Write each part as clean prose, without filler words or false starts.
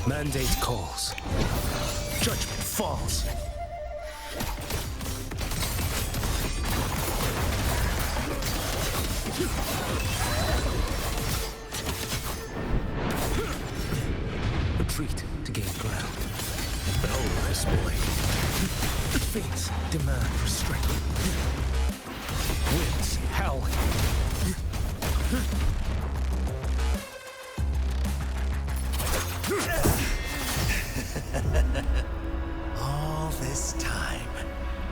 Mandate calls. Judgment falls. Retreat to gain ground. Behold this boy. Fates demand restraint. Winds howling. All this time,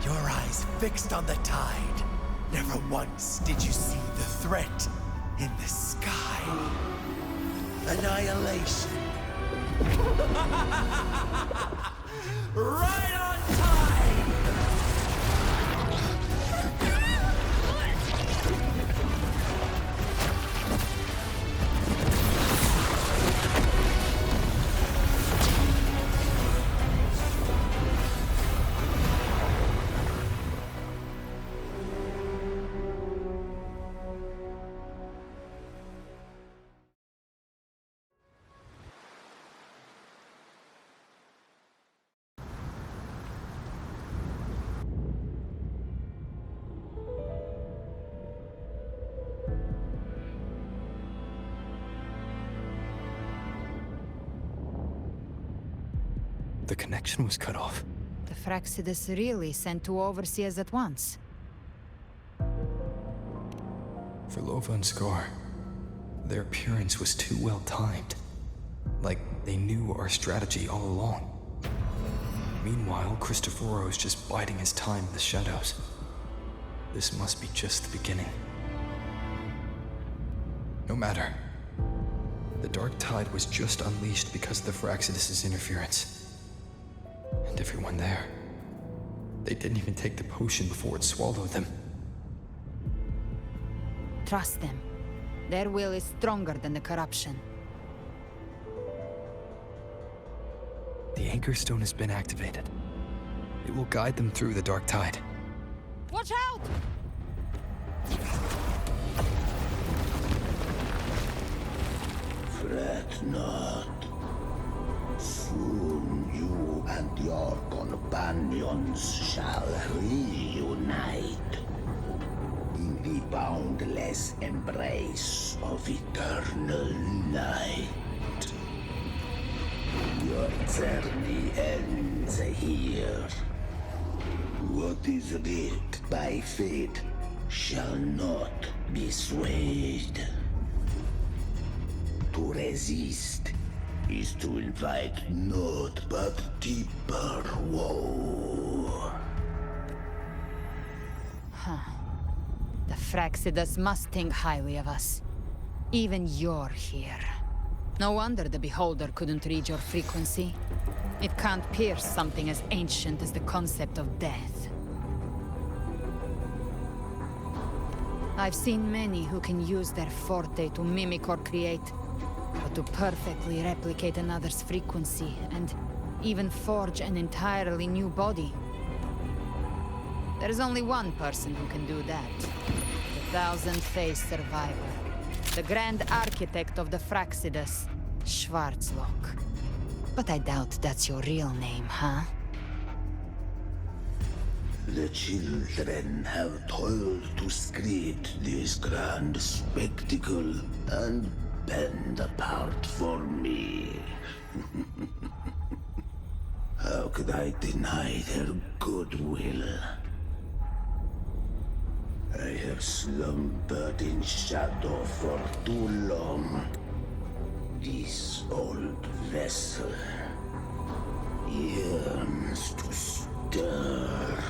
your eyes fixed on the tide. Never once did you see the threat in the sky. Annihilation. Right on time! The connection was cut off. The Fraxidus really sent two overseers at once. For Lova and Scar, their appearance was too well timed. Like they knew our strategy all along. Meanwhile, Cristoforo's just biding his time in the shadows. This must be just the beginning. No matter. The Dark Tide was just unleashed because of the Fraxidus' interference. And everyone there, they didn't even take the potion before it swallowed them. Trust them. Their will is stronger than the corruption. The Anchor Stone has been activated. It will guide them through the Dark Tide. Watch out! Fret not. Soon you and your companions shall reunite in the boundless embrace of eternal night. Your journey ends here. What is writ by fate shall not be swayed. To resist is to invite naught but deeper woe. The Fraxidus must think highly of us. Even you're here. No wonder the Beholder couldn't read your frequency. It can't pierce something as ancient as the concept of death. I've seen many who can use their forte to mimic or create, but to perfectly replicate another's frequency and even forge an entirely new body. There's only one person who can do that. The thousand-faced survivor. The grand architect of the Fraxidus, Schwarzlock. But I doubt that's your real name, huh? The children have toiled to script this grand spectacle and bend apart for me. How could I deny their goodwill? I have slumbered in shadow for too long. This old vessel yearns to stir.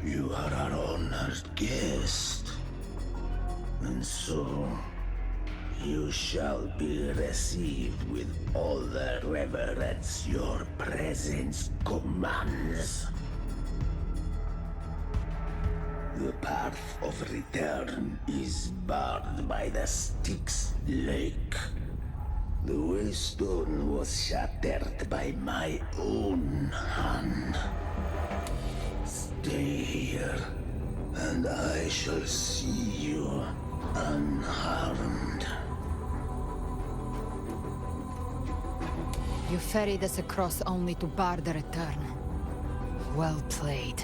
You are our honored guest, and so you shall be received with all the reverence your presence commands. The path of return is barred by the Styx Lake. The waystone was shattered by my own hand. Stay here, and I shall see you unharmed. You ferried us across only to bar the return. Well played.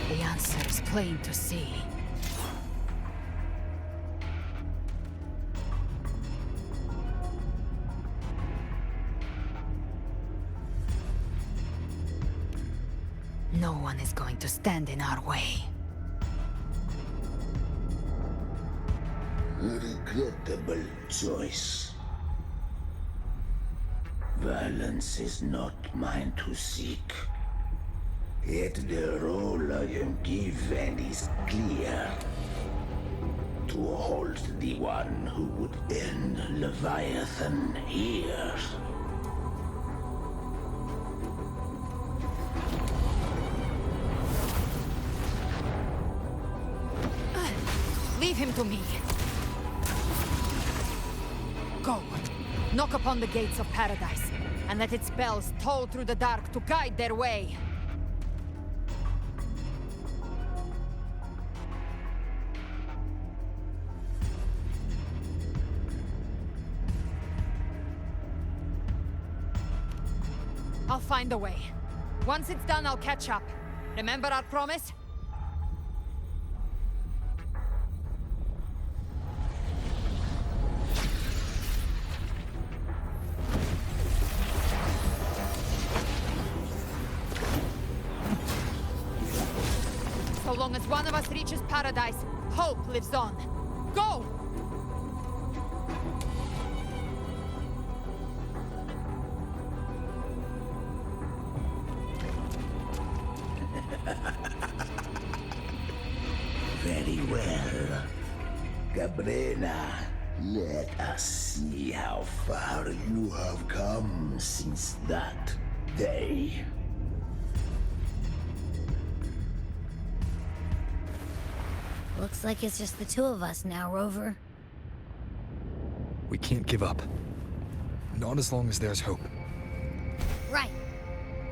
The answer is plain to see. No one is going to stand in our way. Regrettable choice. Violence is not mine to seek. Yet the role I am given is clear. To hold the one who would end Leviathan here. Leave him to me. Go. Knock upon the gates of paradise, and let its bells toll through the dark to guide their way. I'll find a way. Once it's done, I'll catch up. Remember our promise? So long as one of us reaches paradise, hope lives on. Go! Very well. Cabrera, let us see how far you have come since that day. Looks like it's just the two of us now, Rover. We can't give up. Not as long as there's hope. Right.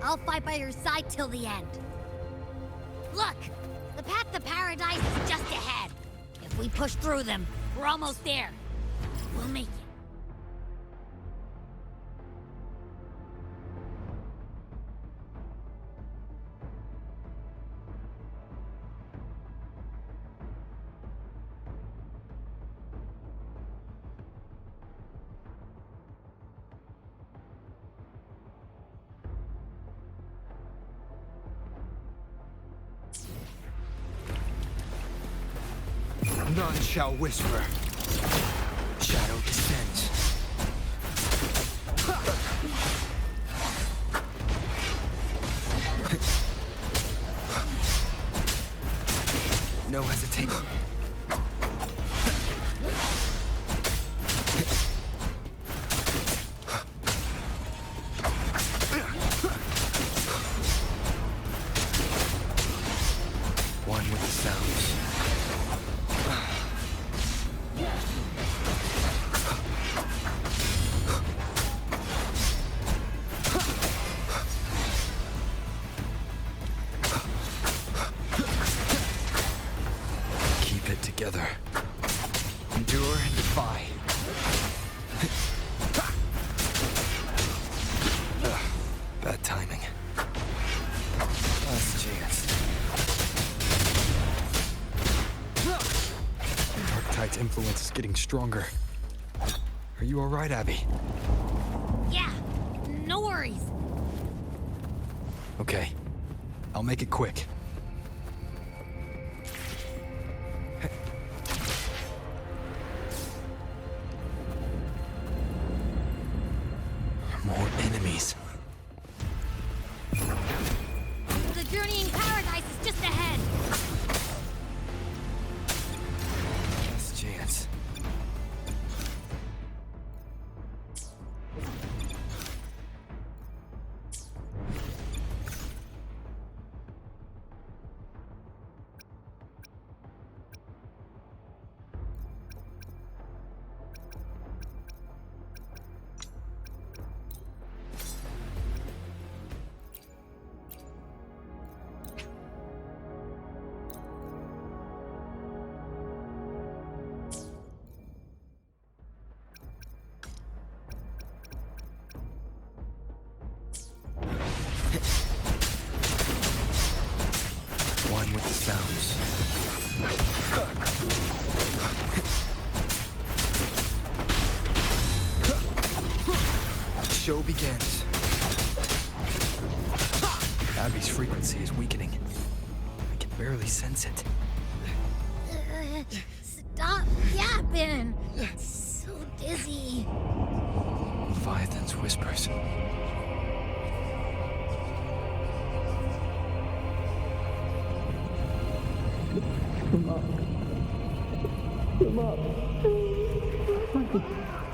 I'll fight by your side till the end. Look! The path to paradise is just ahead. If we push through them, we're almost there. We'll make it. None shall whisper. Shadow descends. No hesitation. One with the sounds. Keep it together. Endure and defy. Bad timing. Last chance. Darktide influence is getting stronger. Are you alright, Abby? Yeah, no worries. Okay. I'll make it quick. More enemies. The journey in paradise is just ahead. Last chance. sounds. The show begins. Abby's frequency is weakening. I can barely sense it. Stop yapping. It's so dizzy. Leviathan's whispers.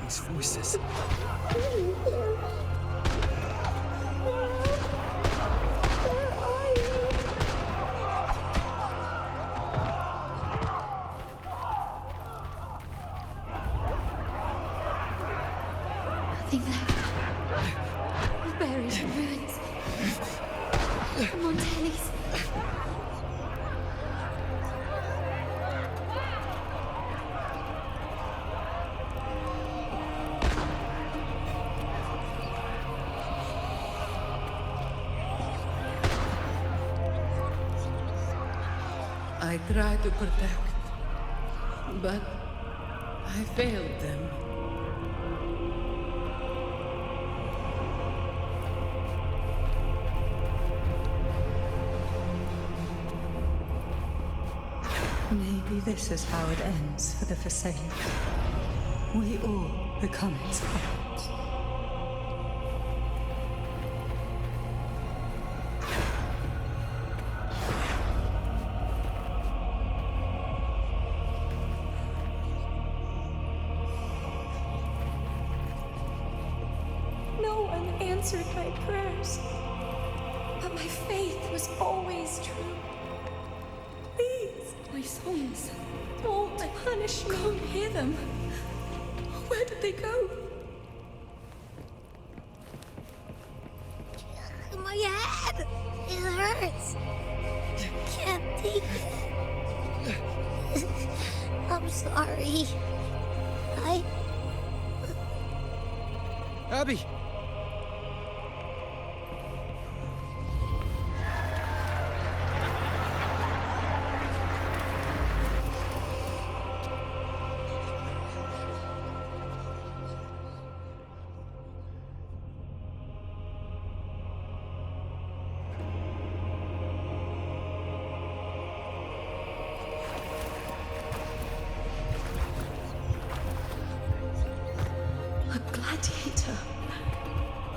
These voices. Nothing left. We're buried in ruins. Come on, Tennies. I tried to protect, but I failed them. Maybe this is how it ends for the Forsaken. We all become its puppets. No one answered my prayers, but my faith was always true. Please, my songs, don't punish me. Can't hear them. Where did they go? My head! It hurts! Can't take it. I'm sorry. Abby! A gladiator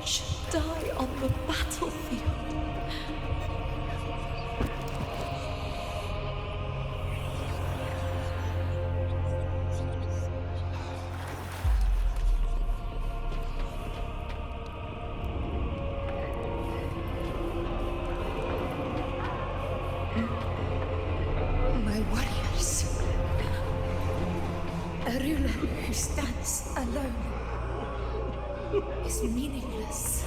should die on the battlefield. My warriors. A ruler who stands alone is meaningless.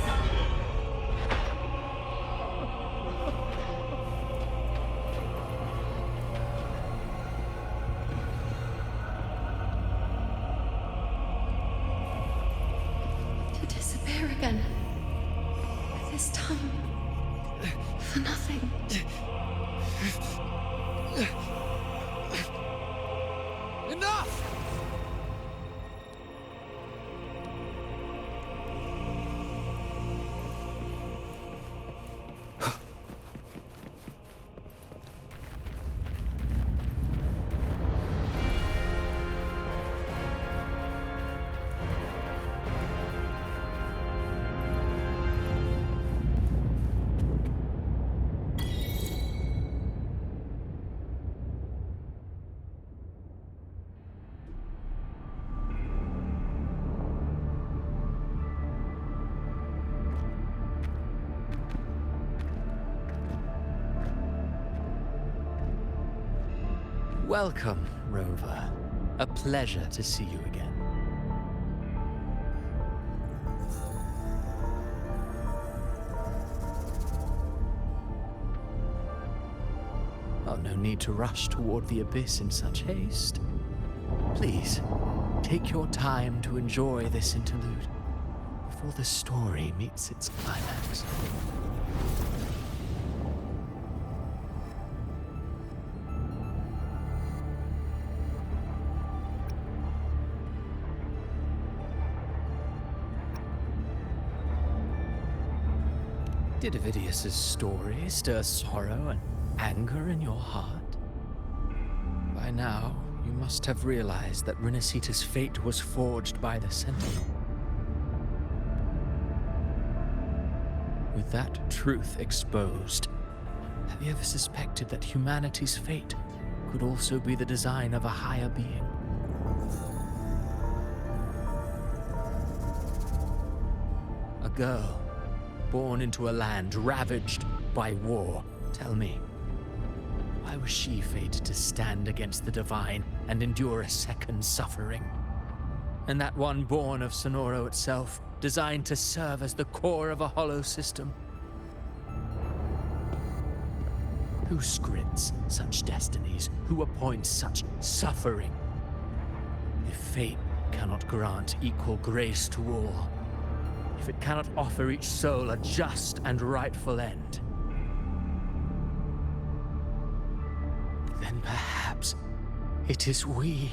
To disappear again. This time, for nothing. Enough! Welcome, Rover. A pleasure to see you again. Oh, no need to rush toward the abyss in such haste. Please, take your time to enjoy this interlude before the story meets its climax. Did Avidius's story stir sorrow and anger in your heart? By now, you must have realized that Renacita's fate was forged by the Sentinel. With that truth exposed, have you ever suspected that humanity's fate could also be the design of a higher being? A girl, born into a land ravaged by war. Tell me, why was she fated to stand against the divine and endure a second suffering? And that one born of Sonoro itself, designed to serve as the core of a hollow system? Who scripts such destinies? Who appoints such suffering? If fate cannot grant equal grace to all, if it cannot offer each soul a just and rightful end, then perhaps it is we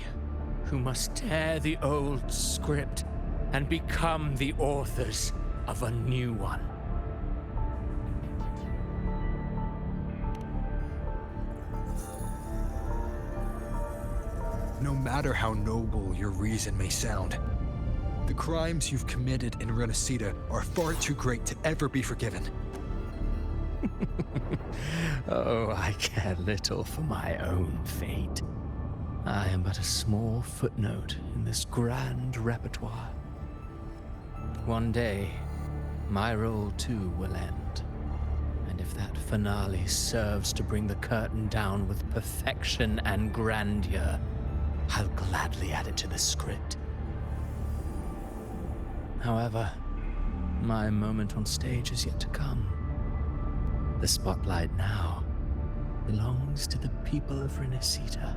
who must tear the old script and become the authors of a new one. No matter how noble your reason may sound, the crimes you've committed in Renacita are far too great to ever be forgiven. Oh, I care little for my own fate. I am but a small footnote in this grand repertoire. One day, my role too will end. And if that finale serves to bring the curtain down with perfection and grandeur, I'll gladly add it to the script. However, my moment on stage is yet to come. The spotlight now belongs to the people of Renacita.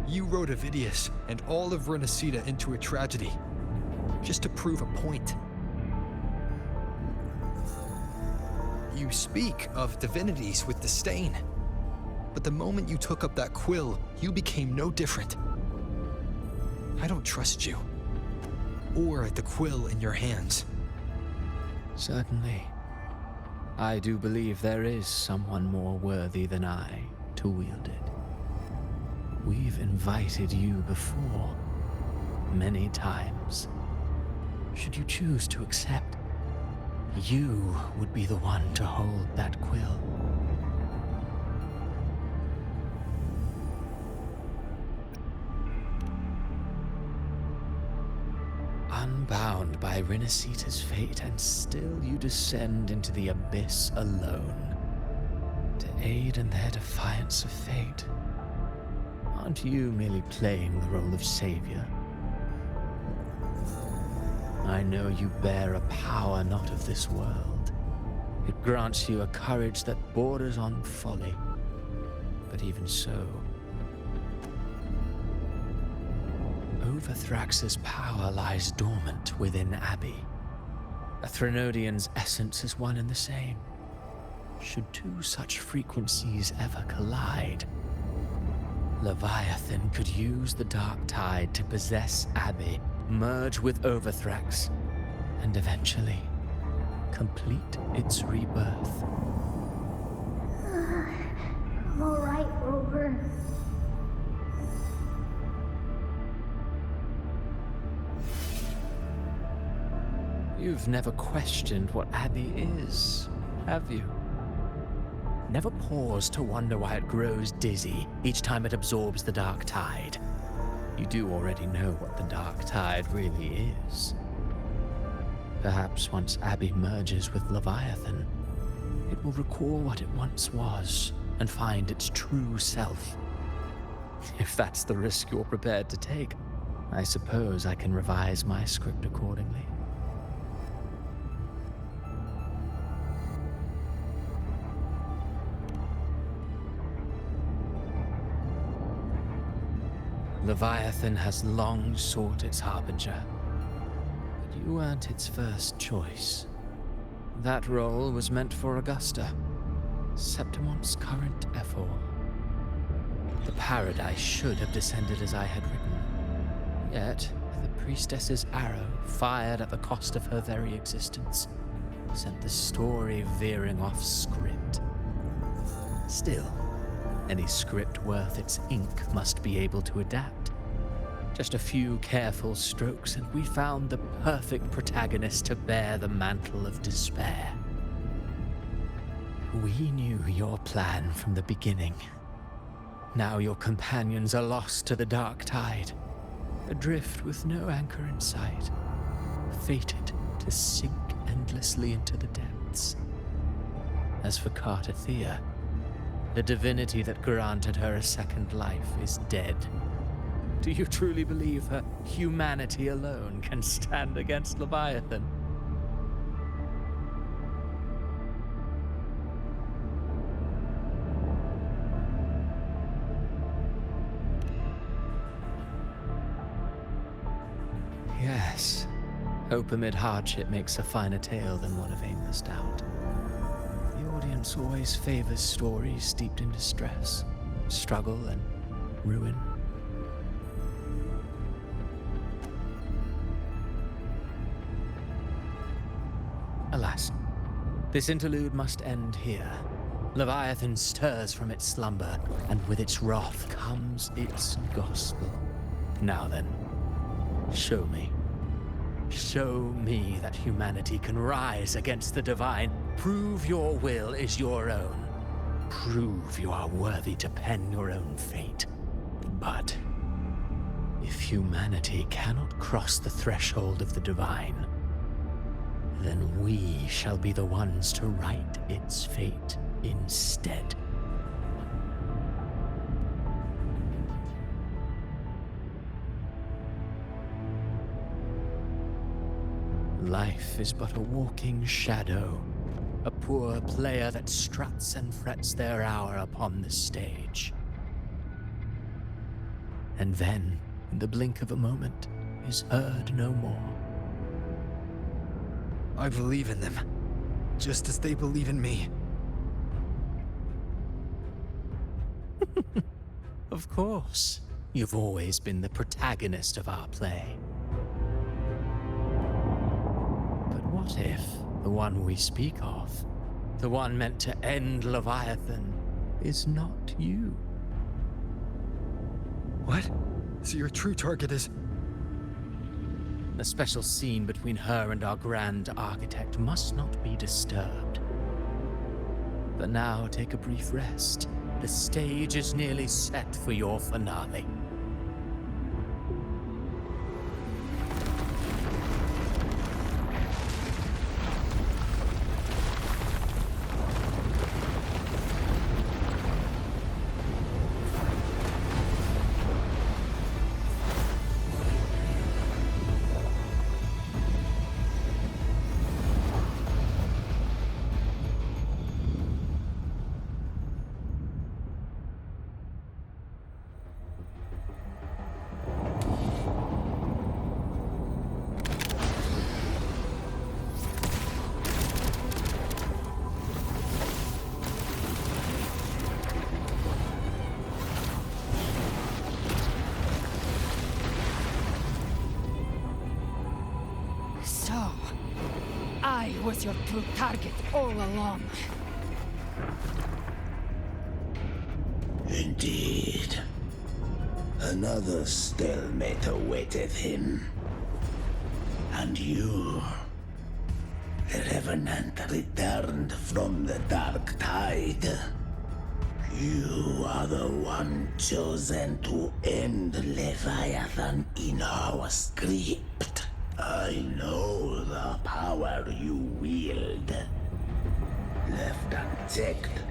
You wrote Avidius and all of Renacita into a tragedy, just to prove a point. You speak of divinities with disdain, but the moment you took up that quill, you became no different. I don't trust you, or the quill in your hands. Certainly. I do believe there is someone more worthy than I to wield it. We've invited you before, many times. Should you choose to accept, you would be the one to hold that quill. Unbound by Renacita's fate, and still you descend into the abyss alone, to aid in their defiance of fate. Aren't you merely playing the role of savior? I know you bear a power not of this world. It grants you a courage that borders on folly. But even so, Overthrax's power lies dormant within Abbey. A Threnodian's essence is one and the same. Should two such frequencies ever collide, Leviathan could use the dark tide to possess Abbey, merge with Overthrax, and eventually complete its rebirth. I'm alright, Rover. You've never questioned what Abbey is, have you? Never paused to wonder why it grows dizzy each time it absorbs the dark tide. You do already know what the dark tide really is. Perhaps once Abbey merges with Leviathan, it will recall what it once was and find its true self. If that's the risk you're prepared to take, I suppose I can revise my script accordingly. Leviathan has long sought its harbinger, but you weren't its first choice. That role was meant for Augusta, Septimon's current Ephor. The paradise should have descended as I had written. Yet, the priestess's arrow, fired at the cost of her very existence, sent the story veering off script. Still, any script worth its ink must be able to adapt. Just a few careful strokes, and we found the perfect protagonist to bear the mantle of despair. We knew your plan from the beginning. Now your companions are lost to the dark tide, adrift with no anchor in sight, fated to sink endlessly into the depths. As for Cartathea, the divinity that granted her a second life is dead. Do you truly believe her humanity alone can stand against Leviathan? Yes. Hope amid hardship makes a finer tale than one of aimless doubt. The audience always favors stories steeped in distress, struggle, and ruin. Alas, this interlude must end here. Leviathan stirs from its slumber, and with its wrath comes its gospel. Now then, show me. Show me that humanity can rise against the divine. Prove your will is your own. Prove you are worthy to pen your own fate. But if humanity cannot cross the threshold of the divine, then we shall be the ones to write its fate instead. Life is but a walking shadow, a poor player that struts and frets their hour upon the stage. And then, in the blink of a moment, is heard no more. I believe in them, just as they believe in me. Of course, you've always been the protagonist of our play. But what if the one we speak of, the one meant to end Leviathan, is not you? What? So your true target is... The special scene between her and our grand architect must not be disturbed. But now take a brief rest. The stage is nearly set for your finale. So, I was your true target all along. Indeed. Another stalemate awaited him. And you, the Revenant, returned from the dark tide. You are the one chosen to end Leviathan in our script. I know the power you wield. Left unchecked,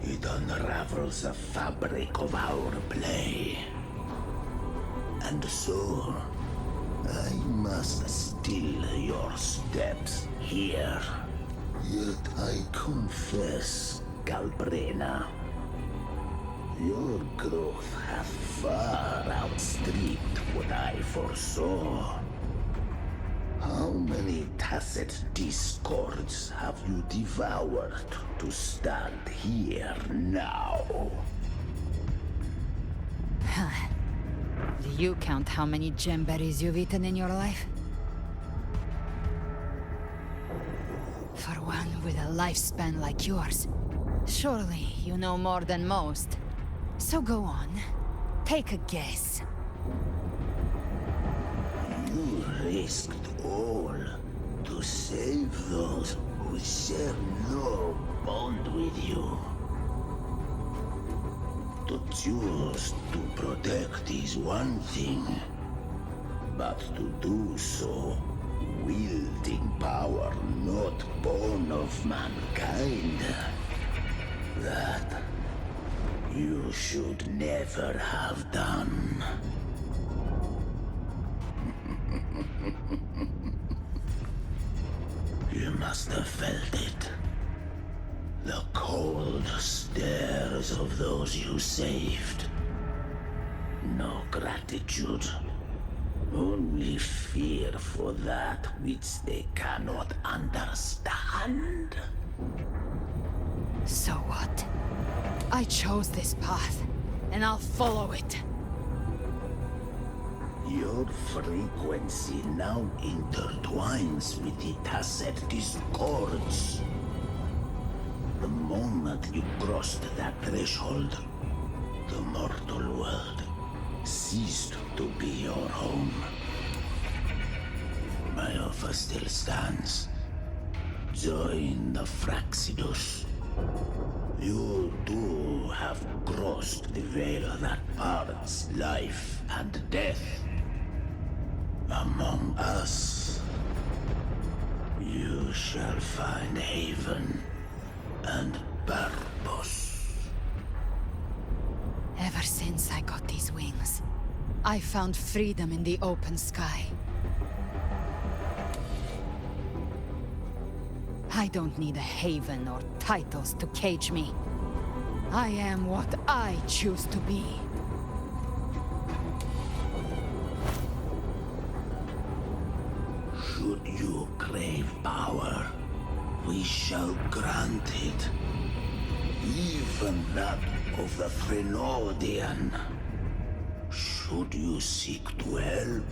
it unravels the fabric of our play. And so, I must still your steps here. Yet I confess, Galbrena, your growth hath far outstripped what I foresaw. How many tacit discords have you devoured to stand here now? Do you count how many gemberries you've eaten in your life? With a lifespan like yours, surely you know more than most. So go on. Take a guess. You risked all to save those who share no bond with you. To choose to protect is one thing, but to do so wielding power not born of mankind, that you should never have done. You must have felt it. The cold stares of those you saved. No gratitude. Only fear for that which they cannot understand. So what? I chose this path, and I'll follow it. Your frequency now intertwines with the Tacet discords. The moment you crossed that threshold, the mortal world ceased to be your home. My offer still stands. Join the Fraxidus. You too have crossed the veil that parts life and death. Among us, you shall find haven and purpose. Ever since I got these wings, I found freedom in the open sky. I don't need a haven or titles to cage me. I am what I choose to be. Should you crave power, we shall grant it. Even that of the Frenodian. Should you seek to help,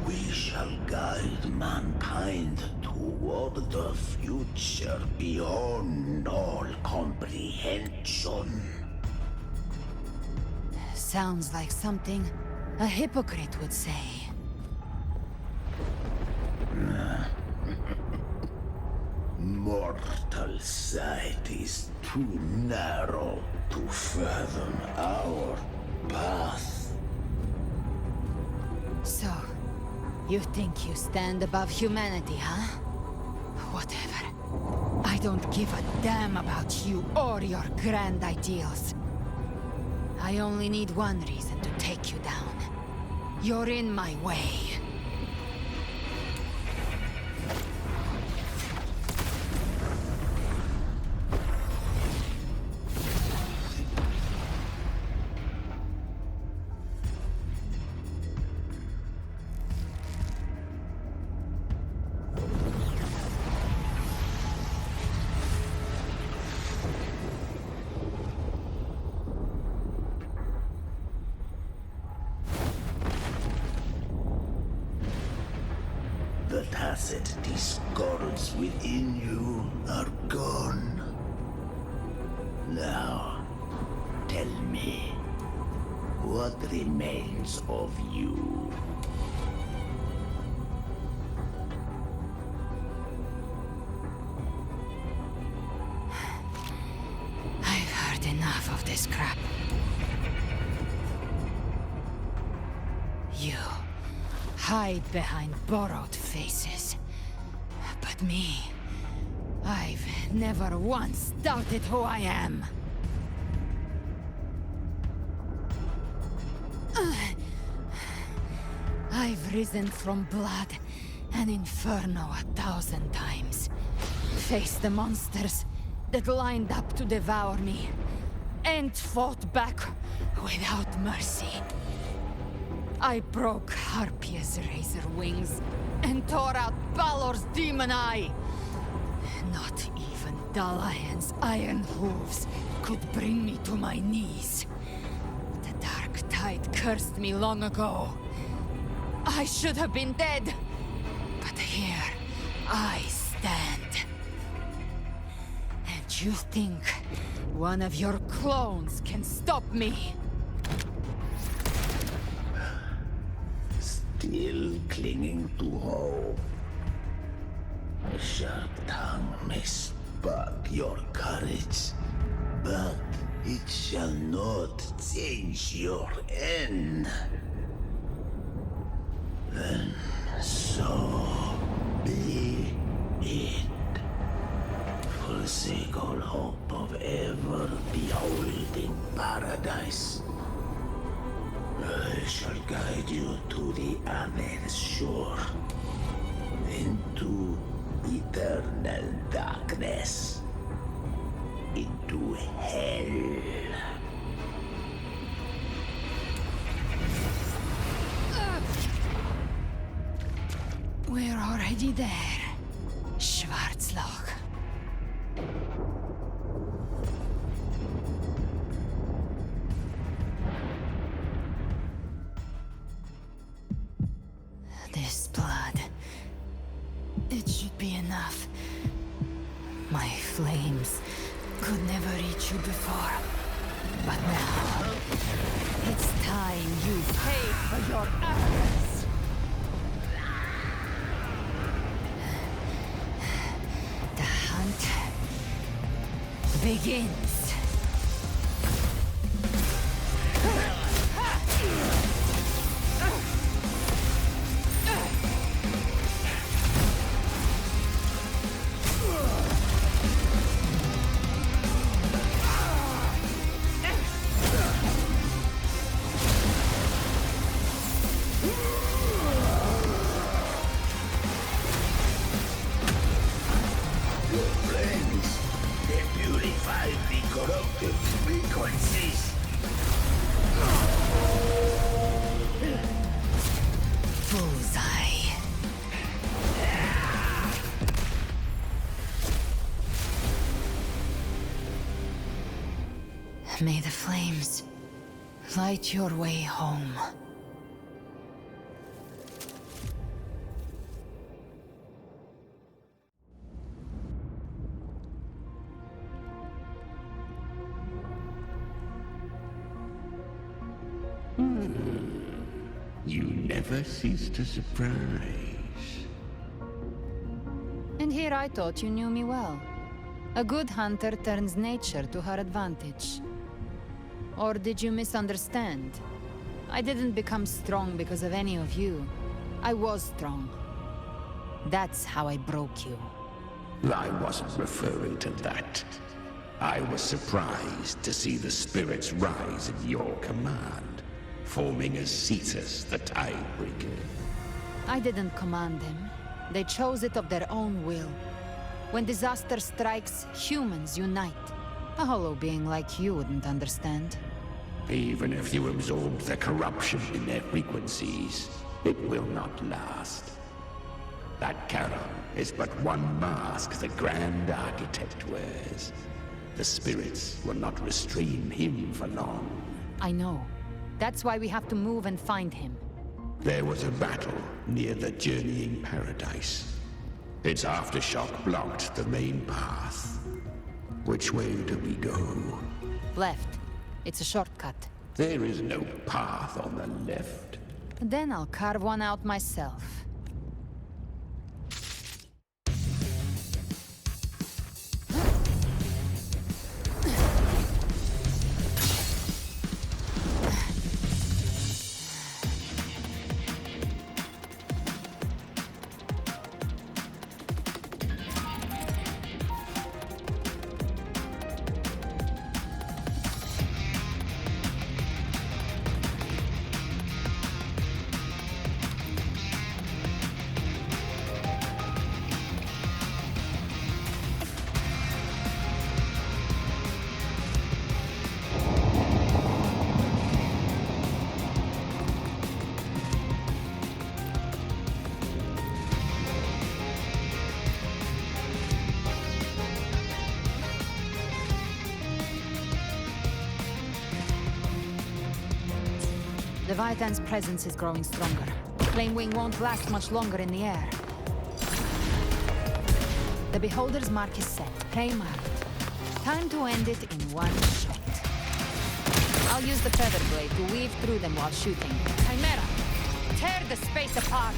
we shall guide mankind toward the future beyond all comprehension. Sounds like something a hypocrite would say. Mortal sight is too narrow to fathom our path. So, you think you stand above humanity, huh? Whatever. I don't give a damn about you or your grand ideals. I only need one reason to take you down. You're in my way. The tacit discords within you are gone. Now, tell me, what remains of you? I've heard enough of this crap. You hide behind borrowed faces. But me, I've never once doubted who I am. I've risen from blood and inferno 1,000 times. Faced the monsters that lined up to devour me, and fought back without mercy. I broke Harpia's razor wings and tore out Balor's demon eye. Not even Dalahan's iron hooves could bring me to my knees. The dark tide cursed me long ago. I should have been dead, but here I stand. You think one of your clones can stop me? Still clinging to hope. A sharp tongue may spark your courage, but it shall not change your end. Then so be it. Forsake all hope of ever beholding paradise. I shall guide you to the other shore, into eternal darkness, into hell. We're already there, Schwarzloch. This blood... it should be enough. My flames could never reach you before. But now, it's time you paid for your arrogance. The hunt begins. May the flames light your way home. You never cease to surprise. And here I thought you knew me well. A good hunter turns nature to her advantage. Or did you misunderstand? I didn't become strong because of any of you. I was strong. That's how I broke you. I wasn't referring to that. I was surprised to see the spirits rise at your command, forming as Cetus the Tidebreaker. I didn't command them. They chose it of their own will. When disaster strikes, humans unite. A hollow being like you wouldn't understand. Even if you absorb the corruption in their frequencies, it will not last. That Charon is but one mask the Grand Architect wears. The spirits will not restrain him for long. I know. That's why we have to move and find him. There was a battle near the Journeying Paradise. Its aftershock blocked the main path. Which way do we go? Left. It's a shortcut. There is no path on the left. Then I'll carve one out myself. Leviathan's presence is growing stronger. Flamewing won't last much longer in the air. The Beholder's mark is set. Claim her. Time to end it in one shot. I'll use the feather blade to weave through them while shooting. Chimera, tear the space apart!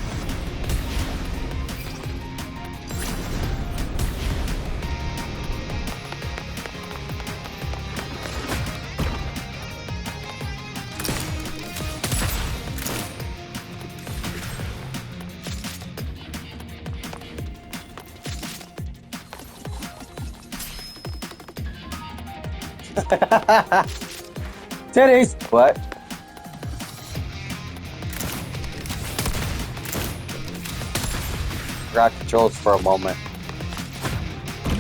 Titties! What? Forgot controls for a moment.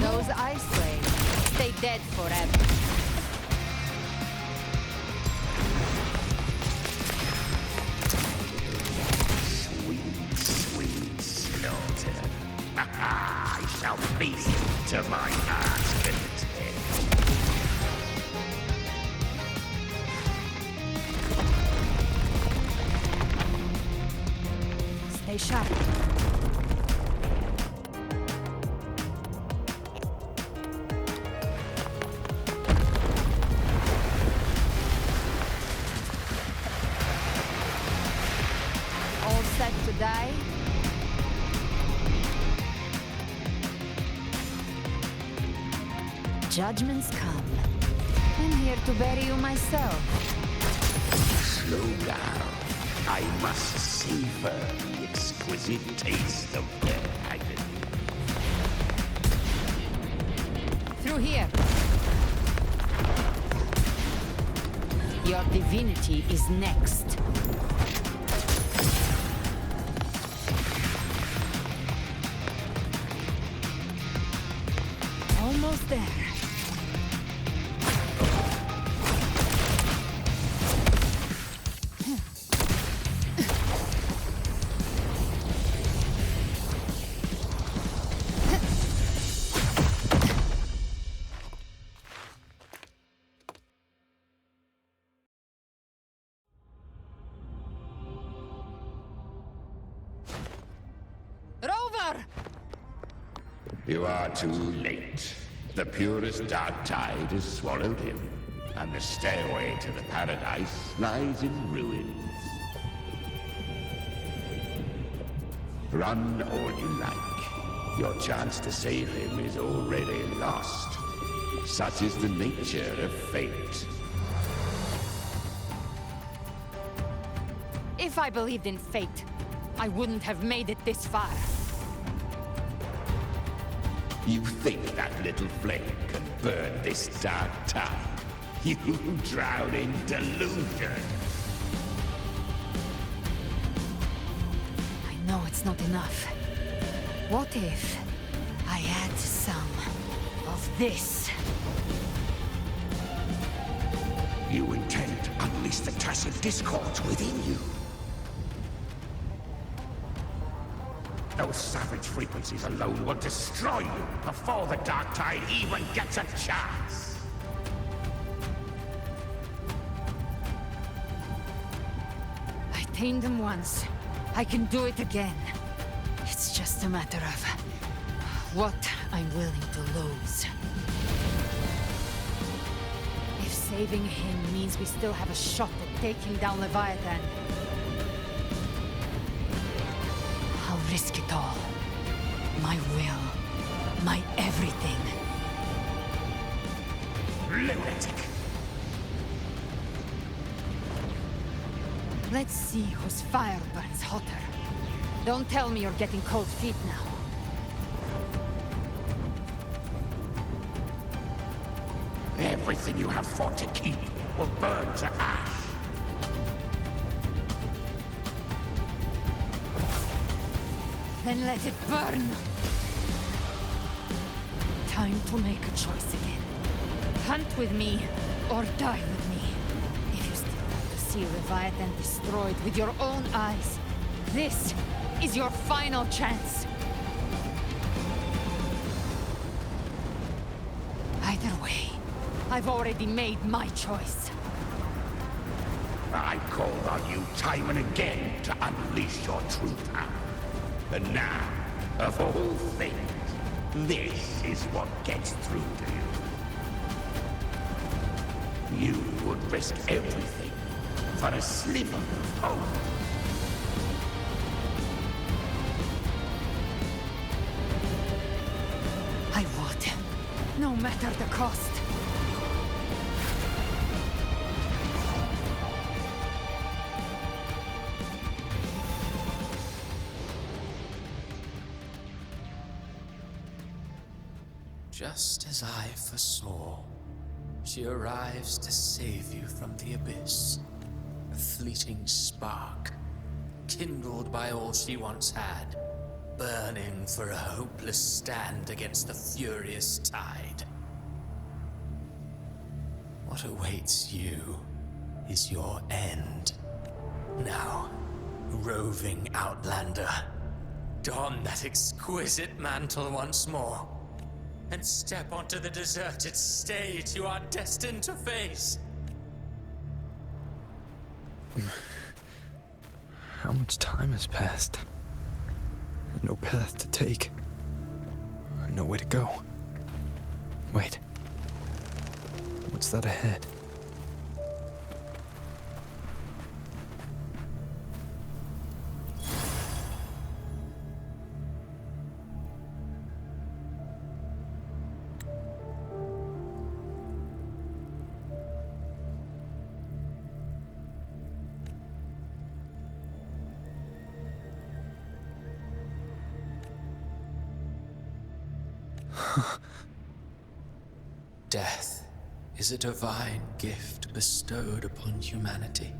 Those ice slaves stay dead forever. Sweet slaughter. I shall feast to my heart's content. Stay sharp. All set to die? Judgments come. I'm here to bury you myself. Slow down. I must savor the exquisite taste of their agony. Through here. Your divinity is next. Almost there. Rover! You are too late. The purest dark tide has swallowed him, and the stairway to the paradise lies in ruins. Run all you like. Your chance to save him is already lost. Such is the nature of fate. If I believed in fate, I wouldn't have made it this far. You think that little flame can burn this dark tide? You drown in delusion. I know it's not enough. What if I add some of this? You intend to unleash the tacit discord within you. Those savage frequencies alone will destroy you before the dark tide even gets a chance. I tamed them once. I can do it again. It's just a matter of what I'm willing to lose. If saving him means we still have a shot at taking down Leviathan, I'll risk it all. My will. My everything. Lunatic! Let's see whose fire burns hotter. Don't tell me you're getting cold feet now. Everything you have fought to keep will burn to ash. Then let it burn! Time to make a choice again. Hunt with me, or die with me. If you still want to see Leviathan destroyed with your own eyes, this is your final chance. Either way, I've already made my choice. I called on you time and again to unleash your true power. And now, of all things, this is what gets through to you. risk everything for a sliver of hope. I want him, no matter the cost. Just as I foresaw, she arrives to save you from the abyss. A fleeting spark, kindled by all she once had, burning for a hopeless stand against the furious tide. What awaits you is your end. Now, roving outlander, don that exquisite mantle once more, and step onto the deserted stage you are destined to face. How much time has passed? No path to take. No way to go. Wait. What's that ahead? Death is a divine gift bestowed upon humanity.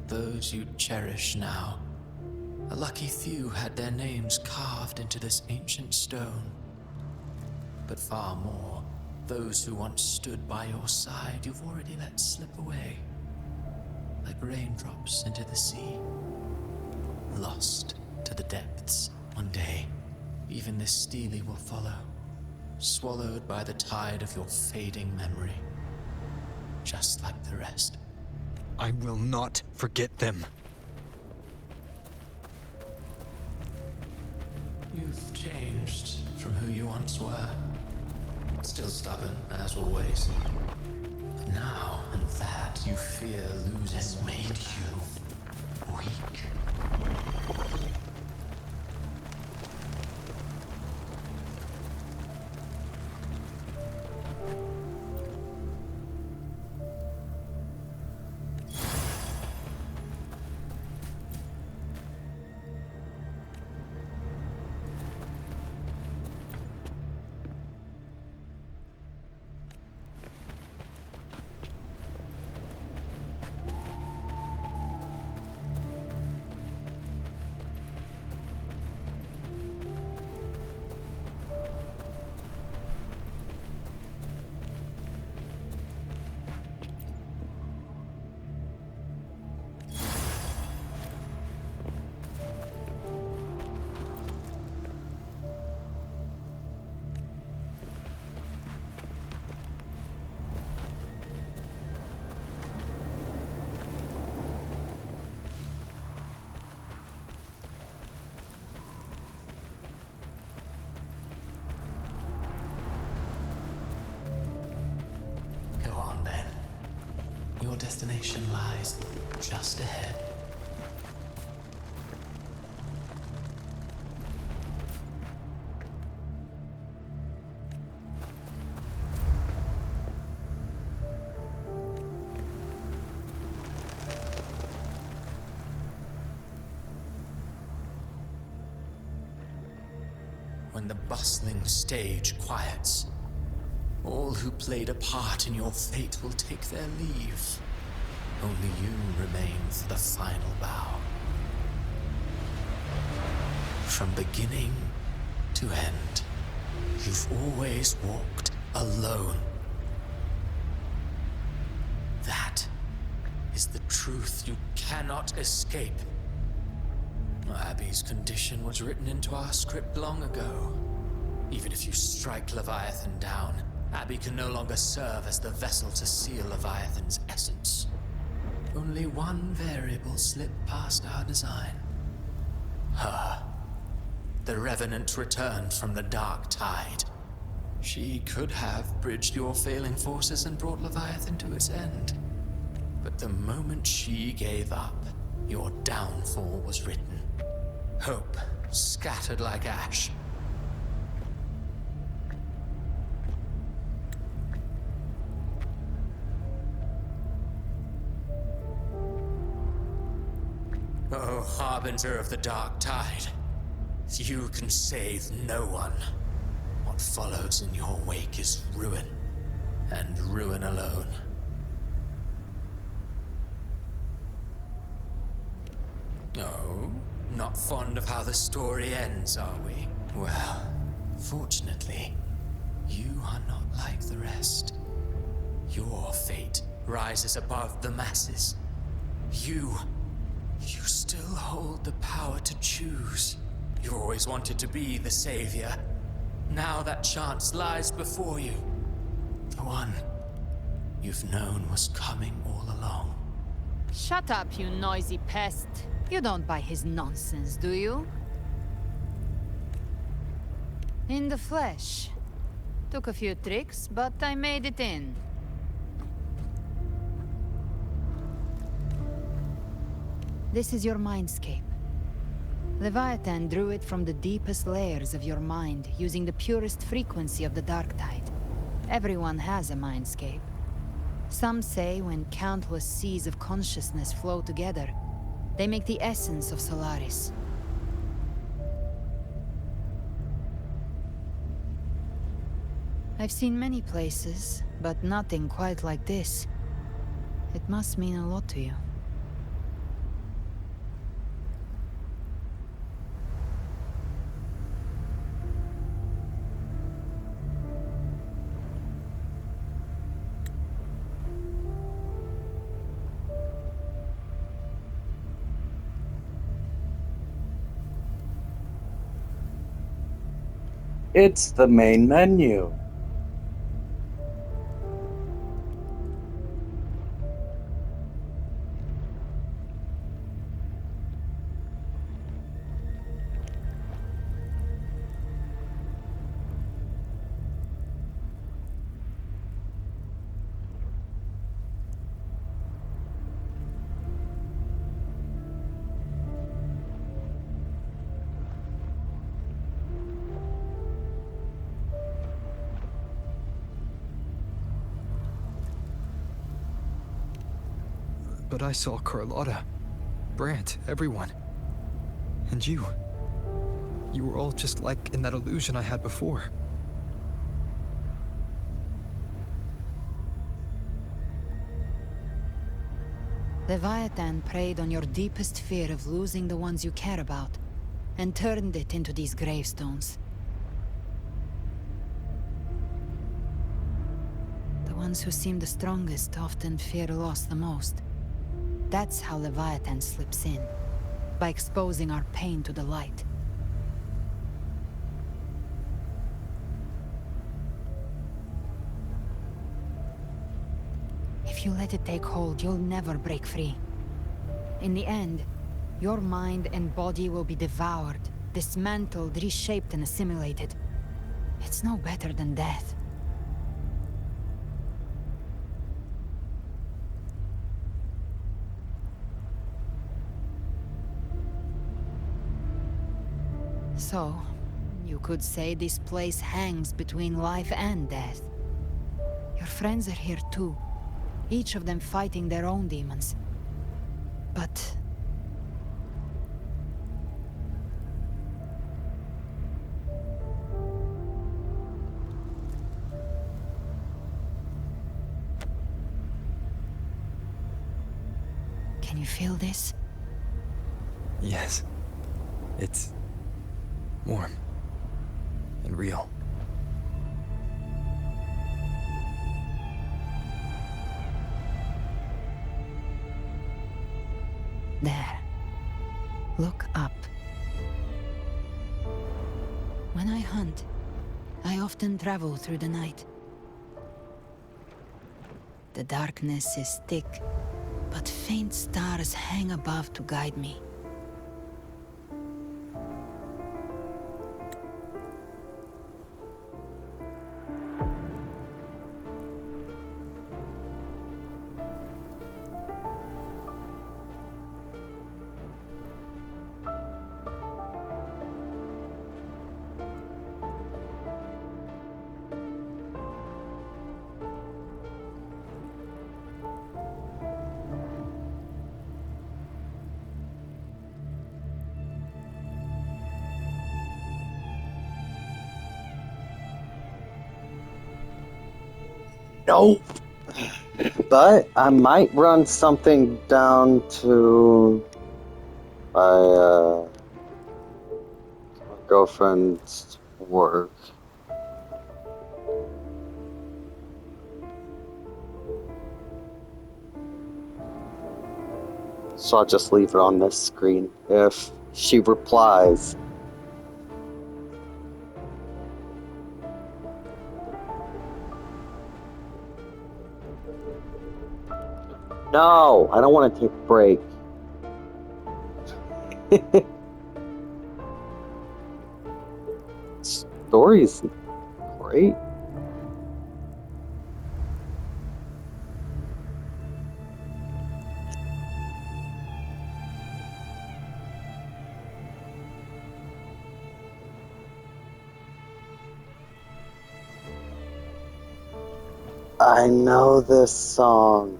Those you cherish now, a lucky few had their names carved into this ancient stone. But far more, those who once stood by your side you've already let slip away, like raindrops into the sea, lost to the depths. One day, even this stele will follow, swallowed by the tide of your fading memory, just like the rest. I will not forget them. You've changed from who you once were. Still stubborn, as always. But now, and that you fear losing has made you weak. Your destination lies just ahead. When the bustling stage quiets, all who played a part in your fate will take their leave. Only you remain for the final bow. From beginning to end, you've always walked alone. That is the truth you cannot escape. Abby's condition was written into our script long ago. Even if you strike Leviathan down, Abby can no longer serve as the vessel to seal Leviathan's essence. Only one variable slipped past our design. Her. The Revenant returned from the dark tide. She could have bridged your failing forces and brought Leviathan to its end. But the moment she gave up, your downfall was written. Hope scattered like ash. Oh, harbinger of the dark tide. You can save no one. What follows in your wake is ruin, and ruin alone. Oh, not fond of how the story ends, are we? Well, fortunately, you are not like the rest. Your fate rises above the masses. You still hold the power to choose. You always wanted to be the savior. Now that chance lies before you. The one you've known was coming all along. Shut up, you noisy pest. You don't buy his nonsense, do you? In the flesh. Took a few tricks, but I made it in. This is your mindscape. Leviathan drew it from the deepest layers of your mind, using the purest frequency of the dark tide. Everyone has a mindscape. Some say when countless seas of consciousness flow together, they make the essence of Solaris. I've seen many places, but nothing quite like this. It must mean a lot to you. It's the main menu. But I saw Carlotta, Brant, everyone. And you. You were all just like in that illusion I had before. Leviathan preyed on your deepest fear of losing the ones you care about, and turned it into these gravestones. The ones who seem the strongest often fear loss the most. That's how Leviathan slips in, by exposing our pain to the light. If you let it take hold, you'll never break free. In the end, your mind and body will be devoured, dismantled, reshaped, and assimilated. It's no better than death. So, you could say this place hangs between life and death. Your friends are here too, each of them fighting their own demons. But... can you feel this? Yes. It's warm and real. There. Look up. When I hunt, I often travel through the night. The darkness is thick, but faint stars hang above to guide me. Nope. But I might run something down to my girlfriend's work. So I'll just leave it on this screen if she replies. No, I don't want to take a break. Story's great. I know this song.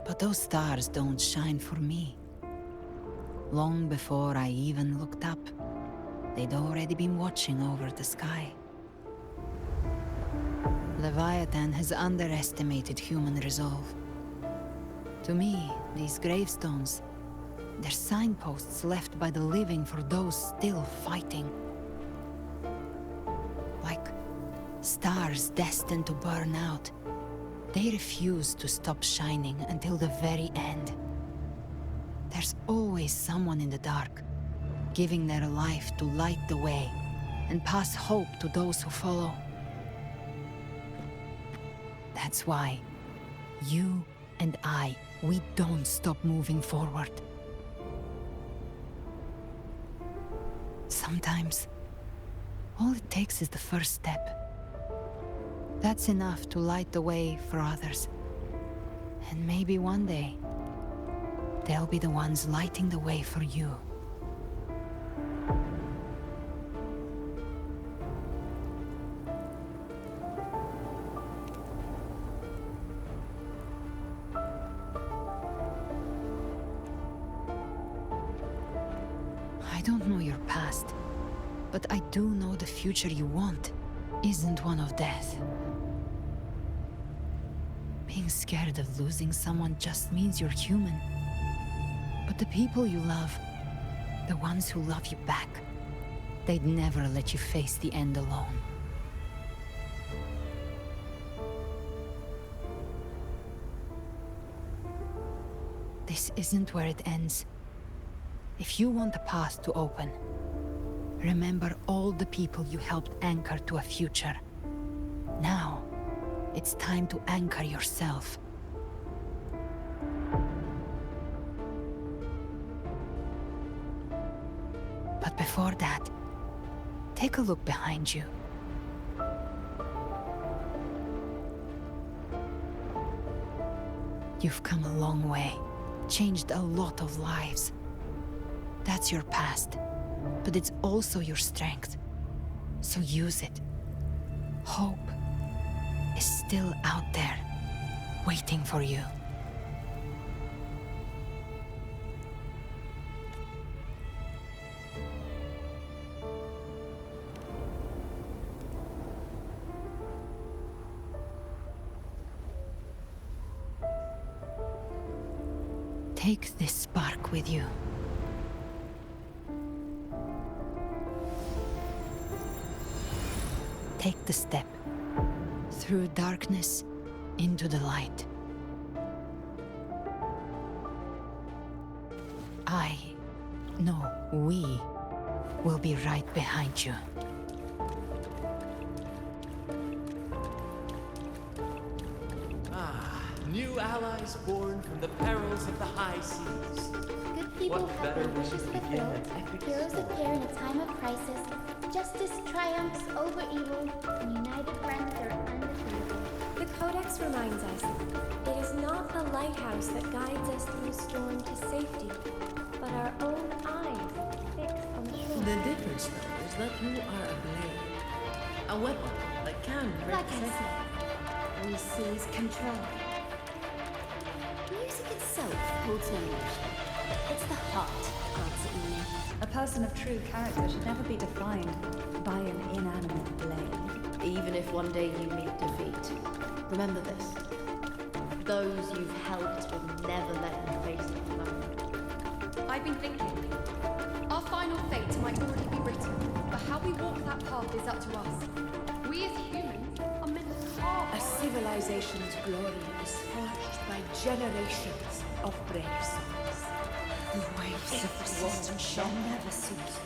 But those stars don't shine for me. Long before I even looked up, they'd already been watching over the sky. Leviathan has underestimated human resolve. To me, these gravestones, they're signposts left by the living for those still fighting. Like stars destined to burn out, they refuse to stop shining until the very end. There's always someone in the dark, giving their life to light the way and pass hope to those who follow. That's why you and I, we don't stop moving forward. Sometimes, all it takes is the first step. That's enough to light the way for others. And maybe one day, they'll be the ones lighting the way for you. I don't know your past, but I do know the future you want isn't one of death. Being scared of losing someone just means you're human. But the people you love, the ones who love you back, they'd never let you face the end alone. This isn't where it ends. If you want the path to open, remember all the people you helped anchor to a future. Now, it's time to anchor yourself. But before that, take a look behind you. You've come a long way, changed a lot of lives. That's your past, but it's also your strength. So use it. Hope is still out there, waiting for you. Take this spark with you. Take the step through darkness into the light. We will be right behind you. New allies born from the perils of the high seas. Good people have their wishes fulfilled. Heroes appear in a time of crisis. Justice triumphs over evil, and united friends are undefeated. The Codex reminds us, it is not the lighthouse that guides us through a storm to safety, but our own eyes fixed on the shore. The difference, though, is that you are a blade. A weapon that can break Like I said, we seize control. Music itself holds no emotion. It's the heart grants it meaning. A person of true character should never be defined by an inanimate blade. Even if one day you meet defeat, remember this. Those you've helped will never let you face it alone. I've been thinking, our final fate might already be written, but how we walk that path is up to us. We as humans are meant to carve A civilization's glory is forged by generations of brave souls. The waves of resistance shall never cease.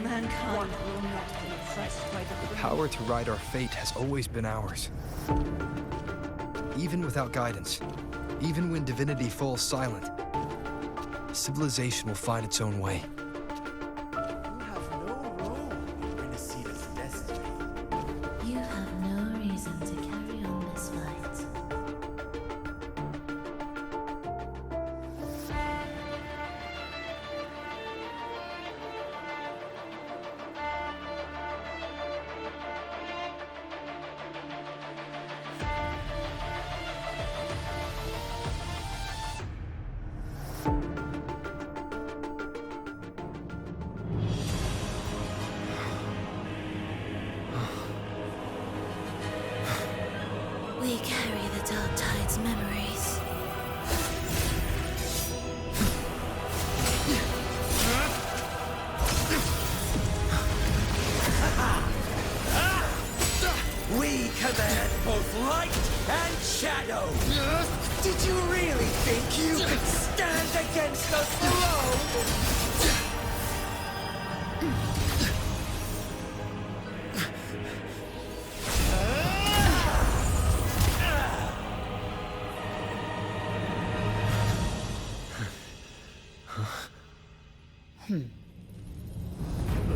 Mankind will not be oppressed by The power to ride our fate has always been ours. Even without guidance, even when divinity falls silent, civilization will find its own way. You have no role in Renacita's destiny. You have no reason to carry on this fight. We carry the Dark Tide's memories. We command both light and shadow! Did you really think you could stand against us alone?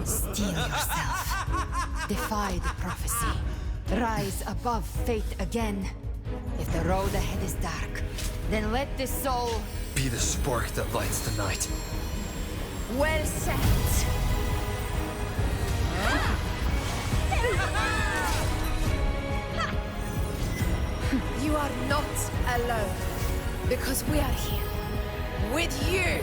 Steel yourself. Defy the prophecy. Rise above fate again. If the road ahead is dark, then let this soul Be the spark that lights the night. Well said. You are not alone, because we are here with you.